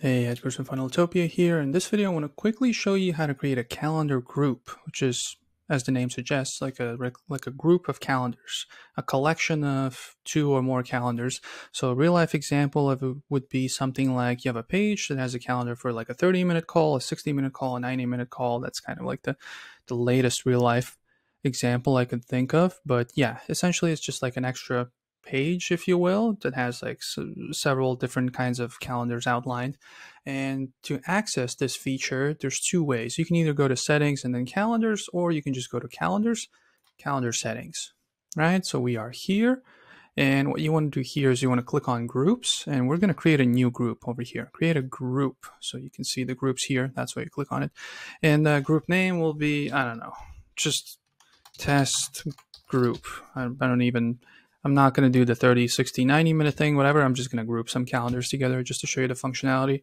Hey, Edgar's from Funneltopia here. In this video, I want to quickly show you how to create a calendar group, which is, as the name suggests, like a group of calendars, a collection of 2 or more calendars. So a real life example of it would be something like you have a page that has a calendar for like a 30-minute call, a 60-minute call, a 90-minute call. That's kind of like the latest real life example I could think of. But yeah, essentially it's just like an extra page, if you will, that has like several different kinds of calendars outlined. And to access this feature, there's 2 ways. You can either go to settings and then calendars, or you can just go to calendar settings, right? So we are here. And what you want to do here is you want to click on groups, and we're going to create a new group over here. Create a group. So you can see the groups here. That's why you click on it. And the group name will be, I don't know, just test group. I'm not going to do the 30, 60, 90-minute thing, whatever. I'm just going to group some calendars together just to show you the functionality.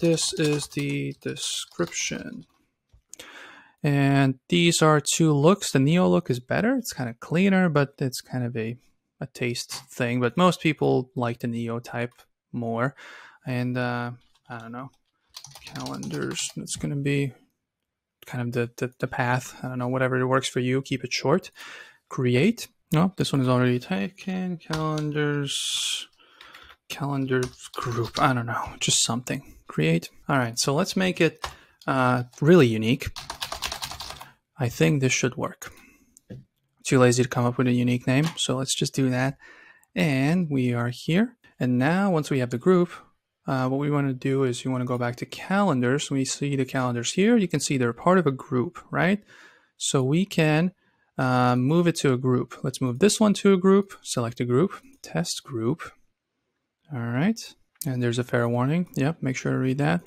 This is the description. And these are 2 looks. The Neo look is better. It's kind of cleaner, but it's kind of a taste thing. But most people like the Neo type more. And I don't know, calendars, it's going to be kind of the path. I don't know, whatever works for you. Keep it short. Create. No, this one is already taken. Calendar group. I don't know, just something. Create. All right, so let's make it really unique. I think this should work. Too lazy to come up with a unique name, so let's just do that. And we are here. And now, once we have the group, what we want to do is you want to go back to calendars. We see the calendars here. You can see they're part of a group, right? So we can move it to a group. Let's move this one to a group. Select a group. Test group. All right. And there's a fair warning. Yep. Make sure to read that.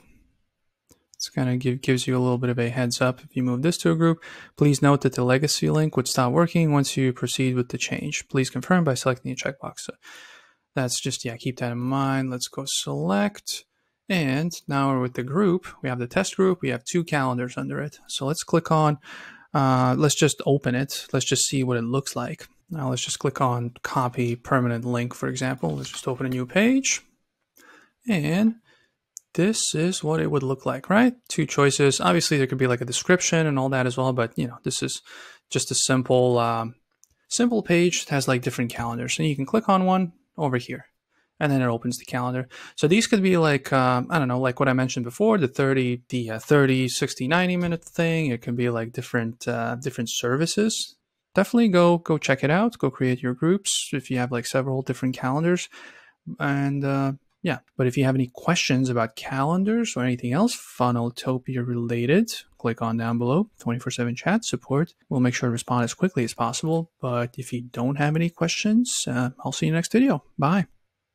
It's kind of gives you a little bit of a heads up. If you move this to a group, please note that the legacy link would stop working once you proceed with the change. Please confirm by selecting a checkbox. So that's just, yeah, keep that in mind. Let's go select. And now we're with the group. We have the test group. We have 2 calendars under it. So let's click on let's just open it. Let's just see what it looks like. Now let's just click on copy permanent link, for example. Let's just open a new page. And this is what it would look like, right? 2 choices. Obviously, there could be like a description and all that as well. But, you know, this is just a simple page that has like different calendars. And you can click on one over here. And then it opens the calendar. So these could be like, I don't know, like what I mentioned before, the 30, 60, 90-minute thing. It can be like different services. Definitely go check it out. Go create your groups if you have like several different calendars. And yeah, but if you have any questions about calendars or anything else Funneltopia related, click on down below, 24/7 chat support. We'll make sure to respond as quickly as possible. But if you don't have any questions, I'll see you next video. Bye.